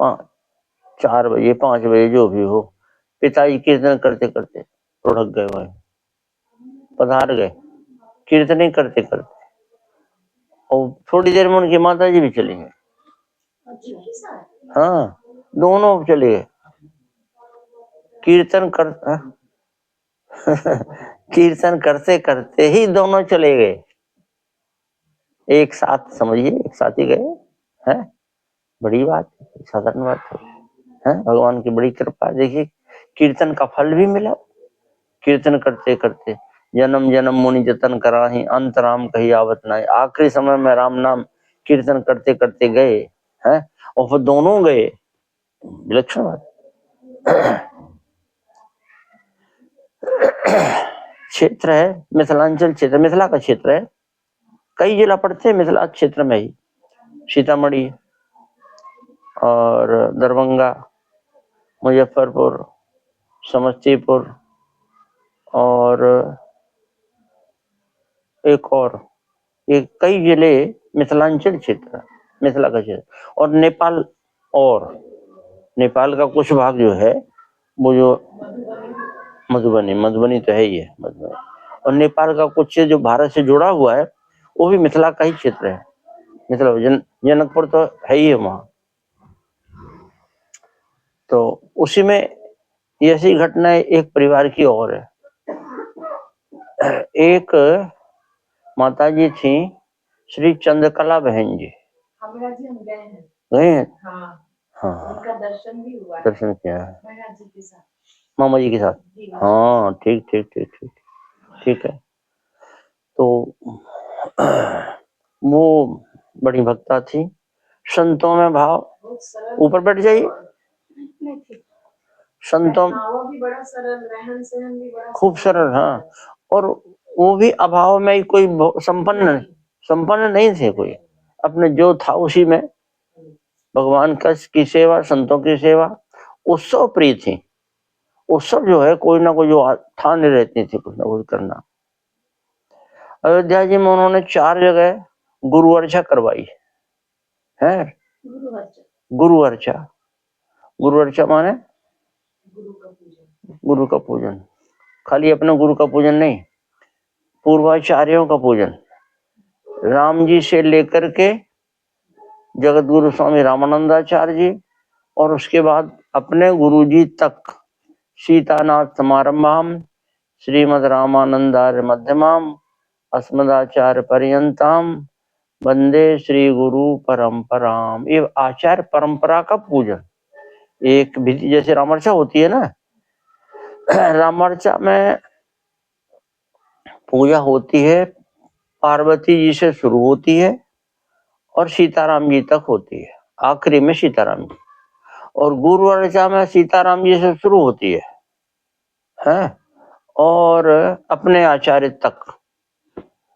4 बजे 5 बजे जो भी हो, पिताजी कीर्तन करते करते लुढ़क गए, वहीं पधार गए कीर्तन करते करते। और थोड़ी देर में उनकी माता जी भी चली गई। हाँ, दोनों चले गए कीर्तन कर कीर्तन करते करते ही दोनों चले गए, एक साथ, समझिए एक साथ ही गए हैं। बड़ी बात, साधारण बात है, भगवान की बड़ी कृपा। देखिए कीर्तन का फल भी मिला, कीर्तन करते करते जन्म जन्म मुनि जतन कराही, अंत राम कही आवत नाई। आखिरी समय में राम नाम कीर्तन करते करते गए हैं, और फिर दोनों गए। विलक्षण बात। क्षेत्र है मिथिलांचल क्षेत्र, मिथिला का क्षेत्र है, कई जिला पड़ते हैं मिथिला क्षेत्र में ही, सीतामढ़ी और दरभंगा, मुजफ्फरपुर, समस्तीपुर और एक और, ये कई जिले मिथिलांचल क्षेत्र, मिथिला का क्षेत्र। और नेपाल, और नेपाल का कुछ भाग जो है वो जो मधुबनी तो है ही है, मधुबनी। और नेपाल का कुछ जो भारत से जुड़ा हुआ है वो भी मिथिला का ही क्षेत्र है, मिथिला जनकपुर तो है ही है वहां। तो उसी में ऐसी घटना एक परिवार की और है। एक माता जी थी श्री चंद्रकला बहन जी, हम गए हैं। हाँ, उनका दर्शन भी हुआ, दर्शन किया है मामा जी के साथ। हाँ, ठीक ठीक ठीक ठीक ठीक है। तो वो बड़ी भक्ता थी, संतों में भाव, ऊपर बैठ जाइए। संतों भी बड़ा सरल, रहन सहन भी बड़ा खूब सरल। हाँ, और वो भी अभाव में कोई संपन्न नहीं थे कोई, अपने जो था उसी में भगवान की सेवा, संतों की सेवा, उत्सव प्रिय थी। उत्सव जो है कोई ना कोई जो ठान रहती थी कुछ ना कुछ करना। अयोध्या जी में उन्होंने 4 जगह गुरु अर्चा करवाई है। गुरु अर्चा, गुरु अर्चा माने गुरु का पूजन, खाली अपने गुरु का पूजन नहीं, पूर्वाचार्यों का पूजन। राम जी से लेकर के जगत गुरु स्वामी रामानंदाचार्य जी, और उसके बाद अपने गुरु जी तक, सीतानाथ समारंभाम श्रीमद रामानंदार्य मध्यमाम अस्मदाचार्य पर्यंताम वंदे श्री गुरु परंपराम। ये आचार्य परंपरा का पूजन एक विधि, जैसे रामर्चा होती है ना, रामर्चा में पूजा होती है, पार्वती जी से शुरू होती है और सीताराम जी तक होती है, आखिरी में सीताराम जी। और गुरु अर्चा में सीताराम जी से शुरू होती है और अपने आचार्य तक,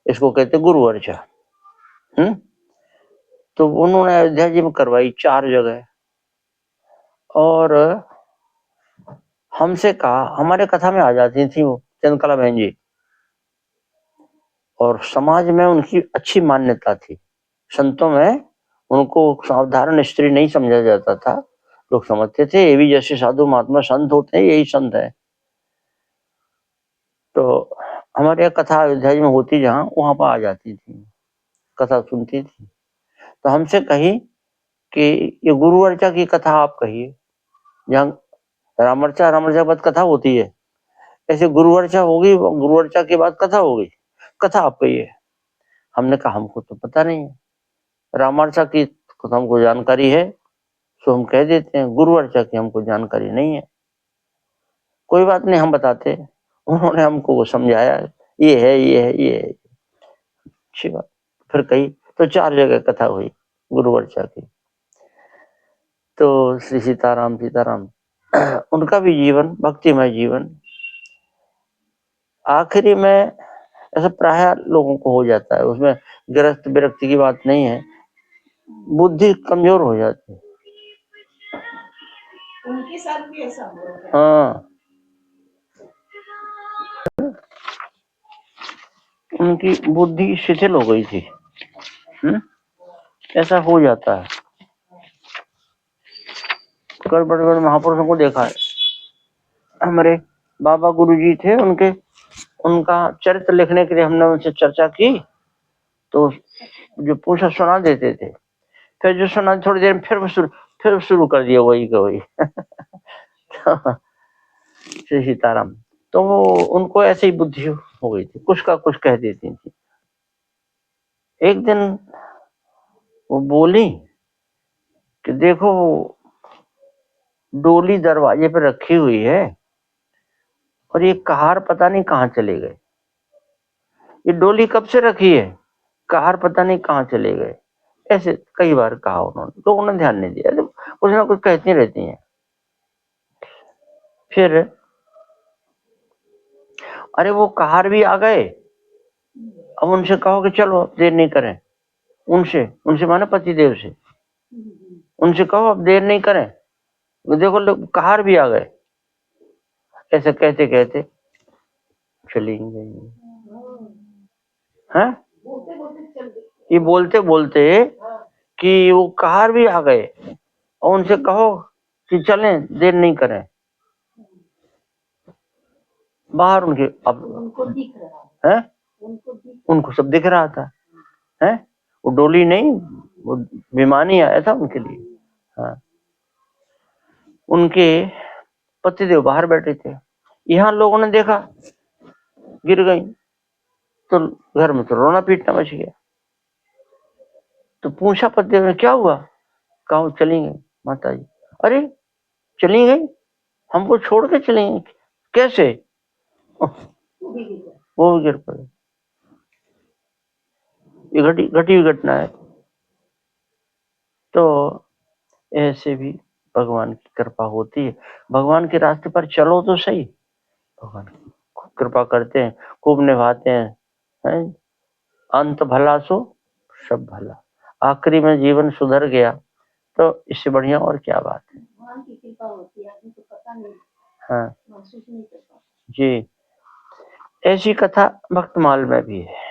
इसको कहते गुरु अर्चा। तो उन्होंने अयोध्या जी में करवाई 4 जगह, और हमसे कहा, हमारे कथा में आ जाती थी वो चंद्रकला बहन जी, और समाज में उनकी अच्छी मान्यता थी। संतों में उनको साधारण स्त्री नहीं समझा जाता था, लोग समझते थे ये भी जैसे साधु महात्मा संत होते हैं यही संत है। तो हमारे यहाँ कथा अयोध्या जी में होती जहाँ, वहां पर आ जाती थी, कथा सुनती थी। तो हमसे कही कि ये गुरु अर्चा की कथा आप कहिए, जहाँ रामर्चा के बाद कथा होती है, ऐसे गुरु अर्चा होगी, गुरु अर्चा के बाद कथा होगी, कथा आप कहिए। हमने कहा हमको तो पता नहीं है, रामर्चा की तो हमको जानकारी है तो हम कह देते हैं, गुरु अर्चा की हमको जानकारी नहीं है। कोई बात नहीं, हम बताते। उन्होंने हमको वो समझाया, ये है ये है ये है, अच्छी बात। फिर कही तो 4 जगह कथा हुई गुरु अर्चा की। तो श्री सीताराम सीताराम उनका भी जीवन भक्तिमय जीवन, आखिरी में ऐसा प्राय लोगों को हो जाता है, उसमें गृहस्थ विरक्ति की बात नहीं है, बुद्धि कमजोर हो जाती है। उनके साथ भी ऐसा हुआ? हाँ, उनकी बुद्धि शिथिल हो गई थी। ऐसा हो जाता है। कई बड़े बड़े महापुरुषों को देखा है। हमारे बाबा गुरुजी थे, उनका चरित्र लिखने के लिए हमने उनसे चर्चा की, तो जो पूछा सुना देते थे, फिर जो सुना थोड़ी देर में फिर शुरू कर दिया वही का वही। श्री सीताराम। तो वो उनको ऐसे ही बुद्धि हो गई थी, कुछ का कुछ कह देती थी। एक दिन वो बोली कि देखो डोली दरवाजे पर रखी हुई है और ये कहार पता नहीं कहाँ चले गए। ये डोली कब से रखी है, कहार पता नहीं कहाँ चले गए। ऐसे कई बार कहा उन्होंने, लोगों ने ध्यान नहीं दिया, तो कुछ ना कुछ कहती रहती हैं। फिर अरे वो कहार भी आ गए, अब उनसे कहो कि चलो देर नहीं करें। उनसे माने पतिदेव से, उनसे कहो अब देर नहीं करें, देखो लोग कहार भी आ गए। ऐसे कहते कहते चली गई हैं। ये बोलते बोलते कि वो कहार भी आ गए और उनसे कहो कि चलें, देर नहीं करें। बाहर उनके अब उनको दिख रहा है, उनको सब दिख रहा था है। वो डोली नहीं, वो विमान ही आया था उनके लिए। हाँ, उनके पतिदेव बाहर बैठे थे, यहाँ लोगों ने देखा, गिर गई, तो घर में तो रोना पीटना मच गया। तो पूछा पतिदेव ने क्या हुआ, कहा चली गई माता जी। अरे चली गई, हमको छोड़ के चली गई, कैसे? वो गिर पड़े। ये घटी हुई घटना है। तो ऐसे भी भगवान की कृपा होती है। भगवान के रास्ते पर चलो तो सही, भगवान खूब कृपा करते हैं, खूब निभाते हैं। अंत भला सो सब भला, आखिरी में जीवन सुधर गया तो इससे बढ़िया और क्या बात है। भगवान की कृपा होती है, आदमी को पता नहीं, हाँ महसूस नहीं कर पाता जी। ऐसी कथा भक्तमाल में भी है।